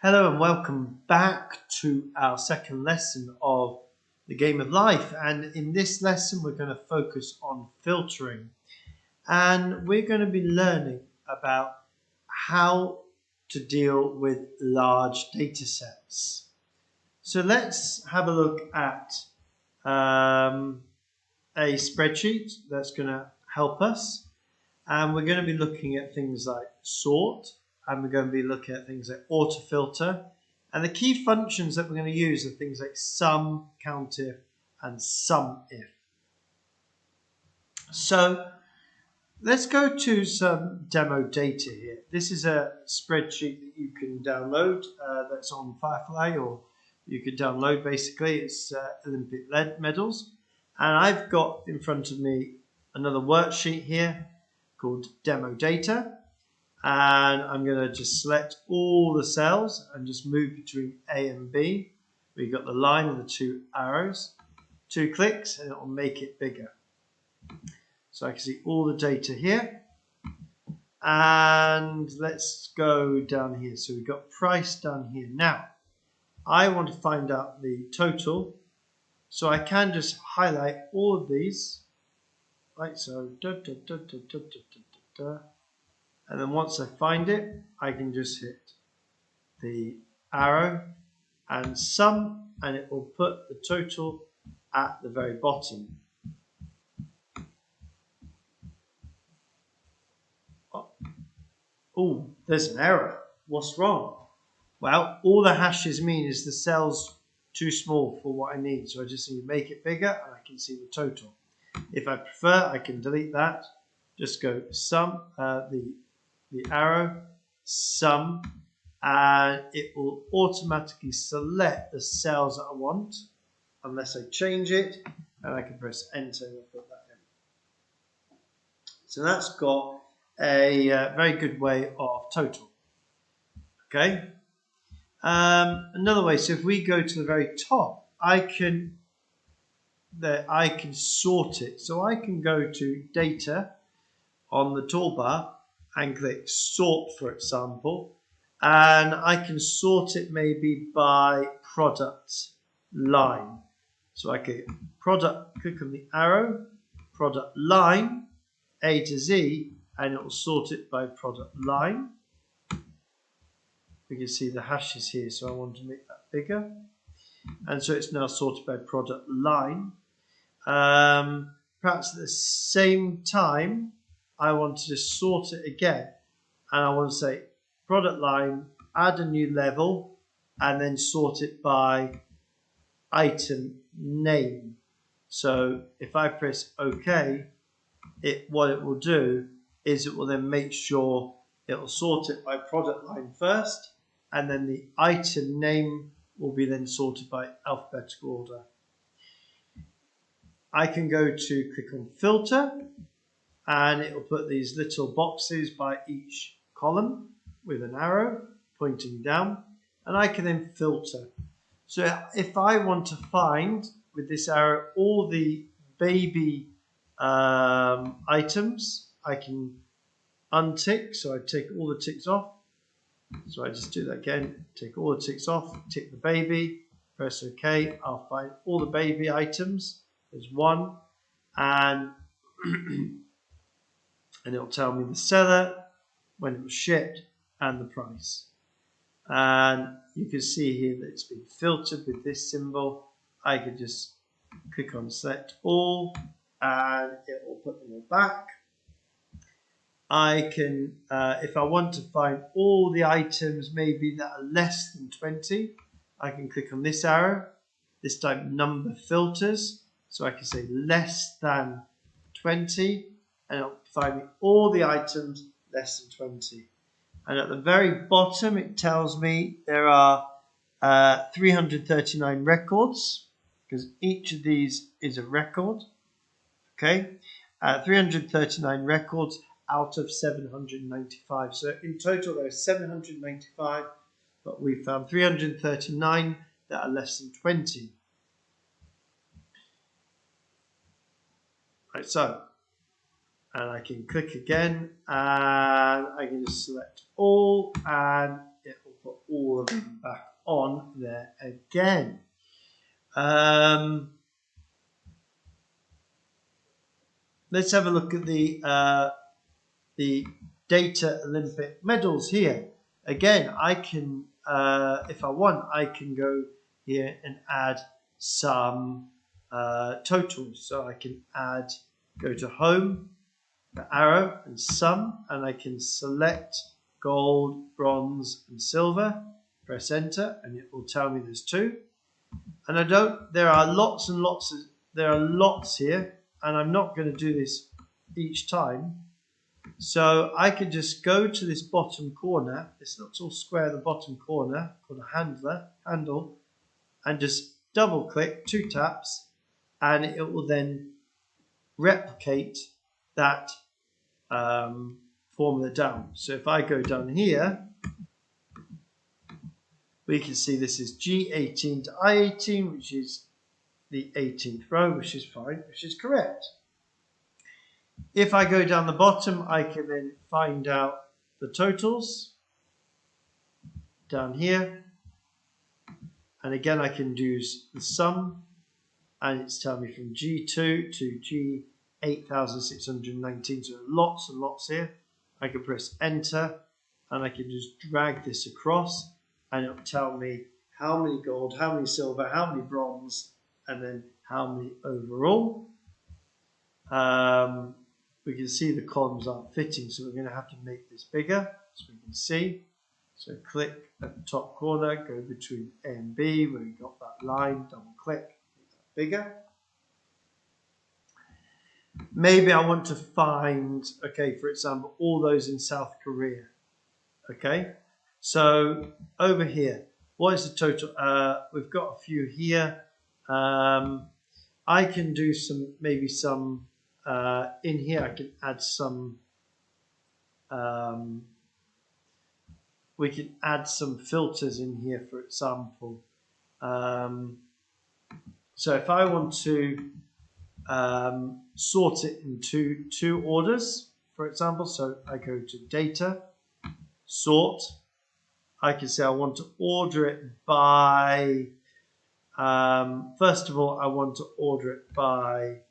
Hello and welcome back to our second lesson of the game of life. And in this lesson, we're going to focus on filtering. And we're going to be learning about how to deal with large data sets. So let's have a look at a spreadsheet that's going to help us. And we're going to be looking at things like sort, and we're going to be looking at things like autofilter. And the key functions that we're going to use are things like sum, countif, and SUMIF. So let's go to some demo data here. This is a spreadsheet that you can download that's on Firefly, or you could download basically. It's Olympic lead medals. And I've got in front of me another worksheet here called demo data. And I'm going to just select all the cells and just move between A and B. We've got the line and the two arrows. 2 clicks and it will make it bigger. So I can see all the data here. And let's go down here. So we've got price down here. Now, I want to find out the total. So I can just highlight all of these. Right, so and then once I find it, I can just hit the arrow and sum, and it will put the total at the very bottom. Oh, there's an error. What's wrong? Well, all the hashes mean is the cell's too small for what I need. So I just need to make it bigger and I can see the total. If I prefer, I can delete that. Just go sum, the arrow, sum, and it will automatically select the cells that I want unless I change it, and I can press enter and put that in. So that's got a very good way of total. Okay. Another way, so if we go to the very top, I can sort it. So I can go to data on the toolbar and click sort, for example, and I can sort it maybe by product line. So I can click on the arrow, product line, A to Z, and it will sort it by product line. We can see the hashes here, so I want to make that bigger. And so it's now sorted by product line. Perhaps at the same time, I want to just sort it again. And I want to say product line, add a new level, and then sort it by item name. So if I press OK, what it will do is it will then make sure it will sort it by product line first, and then the item name will be then sorted by alphabetical order. I can go to click on filter, and it will put these little boxes by each column with an arrow pointing down, and I can then filter. So if I want to find with this arrow all the baby items, I can untick. So I take all the ticks off. So I just do that again, take all the ticks off, tick the baby, press OK. I'll find all the baby items. There's one, and it'll tell me the seller, when it was shipped, and the price. And you can see here that it's been filtered with this symbol. I could just click on select all, and it will put them all back. I can, if I want to find all the items maybe that are less than 20, I can click on this arrow, this time number filters. So I can say less than 20, and it'll find me all the items less than 20. And at the very bottom, it tells me there are 339 records, because each of these is a record. Okay, 339 records out of 795. So in total, there are 795, but we found 339 that are less than 20. Right, so, and I can click again, and I can just select all, and it will put all of them back on there again. Let's have a look at the Data Olympic medals here. Again, I can, if I want, I can go here and add some totals. So I can go to home, the arrow and sum, and I can select gold, bronze and silver, press enter, and it will tell me there's 2. And there are lots and lots here, and I'm not going to do this each time. So I can just go to this bottom corner, this little square at the bottom corner called a handle, and just double click, 2 taps, and it will then replicate that formula down. So if I go down here, we can see this is G18 to I18, which is the 18th row, which is fine, which is correct. If I go down the bottom, I can then find out the totals down here. And again, I can do the sum, and it's telling me from G2 to G8619. So lots and lots here. I can press enter, and I can just drag this across, and it'll tell me how many gold, how many silver, how many bronze, and then how many overall. We can see the columns aren't fitting, so we're going to have to make this bigger so we can see. So click at the top corner, go between A and B where we got that line, double click, make that bigger. Maybe I want to find, okay, for example, all those in South Korea. Okay, so over here, what is the total? We've got a few here. I can do maybe some in here. I can add some. We can add some filters in here, for example. So if I want to sort it into 2 orders, for example, so I go to data, sort. I can say I want to order it by, first of all, I want to order it by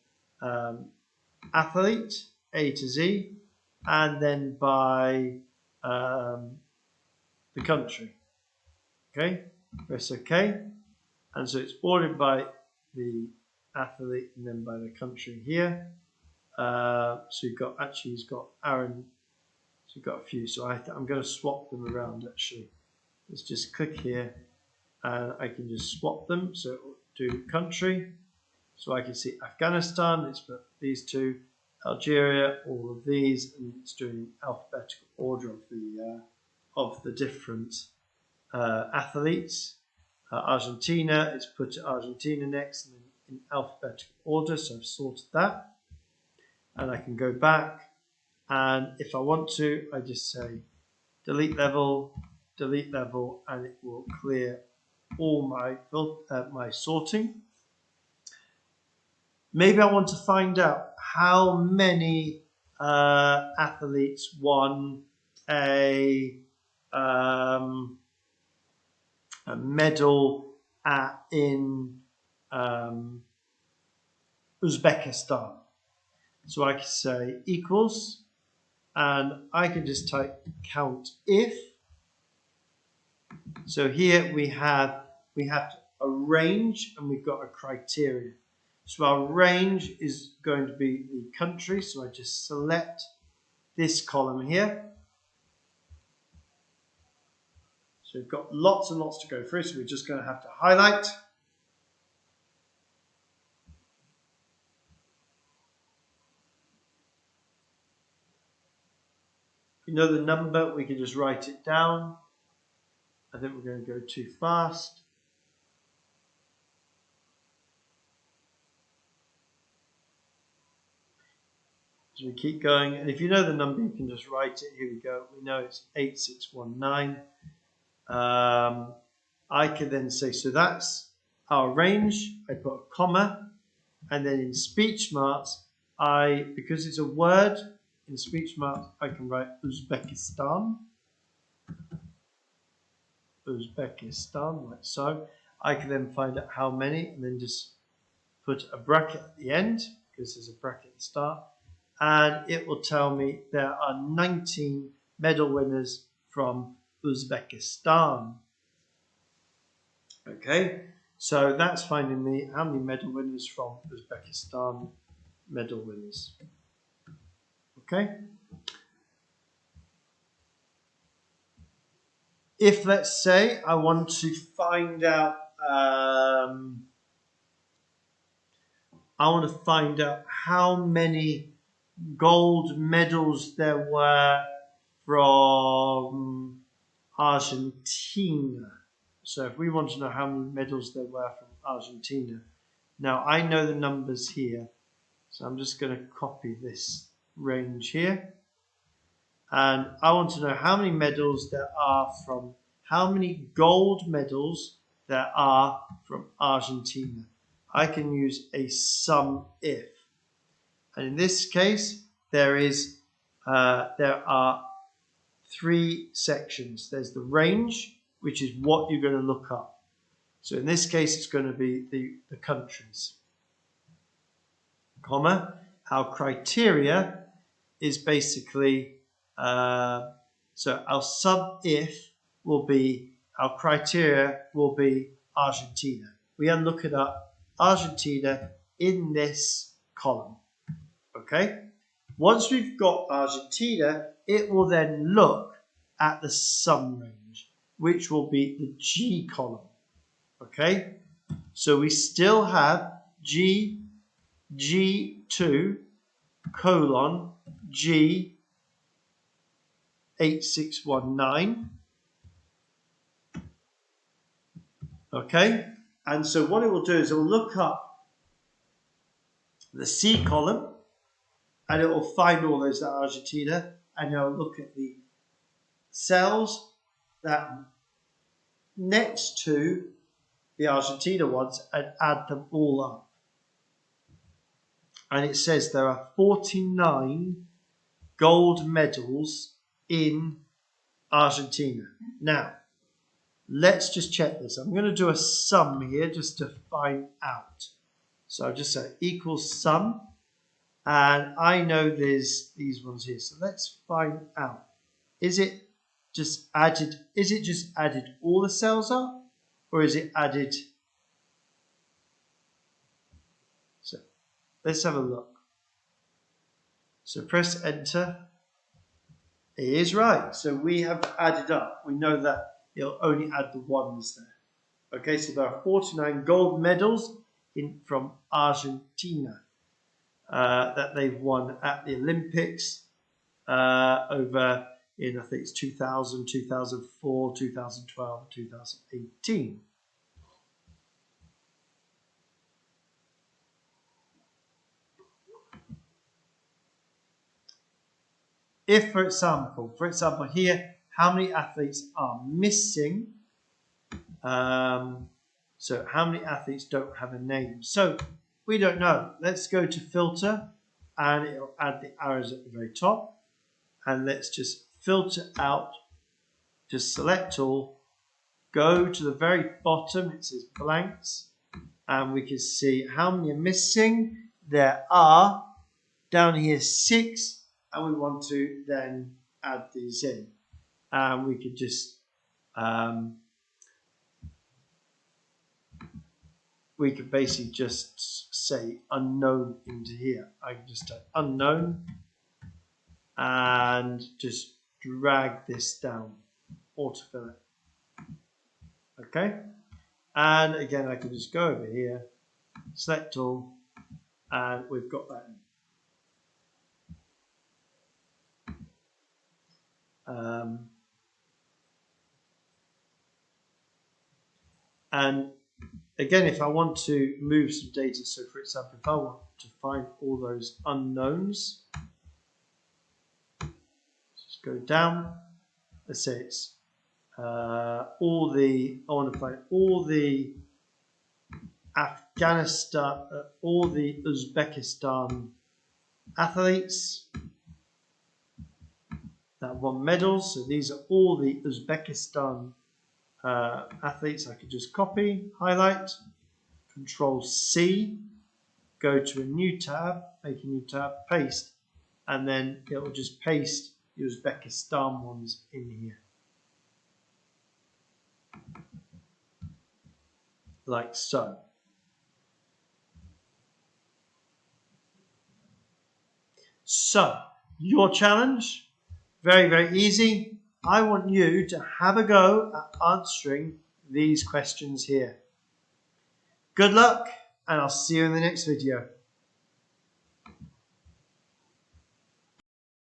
athlete, A to Z, and then by the country. Okay, press OK. And so it's ordered by the athlete and then by the country here. So you've got, actually he's got Aaron, so you've got a few. So I'm going to swap them around actually. Let's just click here and I can just swap them. So it will do country. So I can see Afghanistan, it's put these 2, Algeria, all of these, and it's doing alphabetical order of the different athletes. Argentina, it's put Argentina next and in alphabetical order, so I've sorted that. And I can go back, and if I want to, I just say delete level, and it will clear all my sorting. Maybe I want to find out how many athletes won a medal in Uzbekistan. So I can say equals, and I can just type count if. So here we have a range and we've got a criteria. So our range is going to be the country. So I just select this column here. So we've got lots and lots to go through. So we're just going to have to highlight. If you know the number, we can just write it down. I think we're going to go too fast. So we keep going, and if you know the number, you can just write it. Here we go. We know it's 8619. I can then say, so that's our range. I put a comma, and then in speech marks, because it's a word, in speech marks, I can write Uzbekistan. Uzbekistan, like so. I can then find out how many and then just put a bracket at the end because there's a bracket at the start, and it will tell me there are 19 medal winners from Uzbekistan. Okay, so that's finding me how many medal winners from Uzbekistan, medal winners. Okay. If, let's say, I want to find out, how many gold medals there were from Argentina. So if we want to know how many medals there were from Argentina. Now I know the numbers here, so I'm just going to copy this range here. And I want to know how many medals there are from, how many gold medals there are from Argentina. I can use a sum if. And in this case, there are 3 sections. There's the range, which is what you're going to look up. So in this case, it's going to be the countries. Comma, our criteria is basically, so our sum if will be, our criteria will be Argentina. We are looking up Argentina in this column. Okay? Once we've got Argentina, it will then look at the sum range, which will be the G column. Okay? So we still have G2 colon G 8619. Okay? And so what it will do is it will look up the C column and it will find all those that are Argentina, and it will look at the cells that next to the Argentina ones and add them all up. And it says there are 49 gold medals in Argentina. Now, let's just check this. I'm going to do a sum here just to find out. So I'll just say equals sum. And I know there's these ones here. So let's find out. Is it just added all the cells up? Or is it added? So let's have a look. So press enter. It is right. So we have added up. We know that it'll only add the ones there. Okay, so there are 49 gold medals from Argentina that they've won at the Olympics over in, I think it's 2000, 2004, 2012, 2018. If, for example here, how many athletes are missing? So how many athletes don't have a name? So we don't know. Let's go to filter and it'll add the arrows at the very top. And let's just filter out, just select all, go to the very bottom, it says blanks, and we can see how many are missing. There are down here 6. And we want to then add these in. And we could just, we could basically just say unknown into here. I can just type unknown and just drag this down, autofill it. Okay? And again, I can just go over here, select all, and we've got that in. And again, if I want to move some data, so for example, if I want to find all those unknowns, just go down. Let's say it's I want to find all the Afghanistan, all the Uzbekistan athletes that won medals. So these are all the Uzbekistan athletes, I could just copy, highlight, Control C, go to a new tab, make a new tab, paste, and then it will just paste the Uzbekistan ones in here. Like so. So, your challenge, very, very easy. I want you to have a go at answering these questions here. Good luck, and I'll see you in the next video.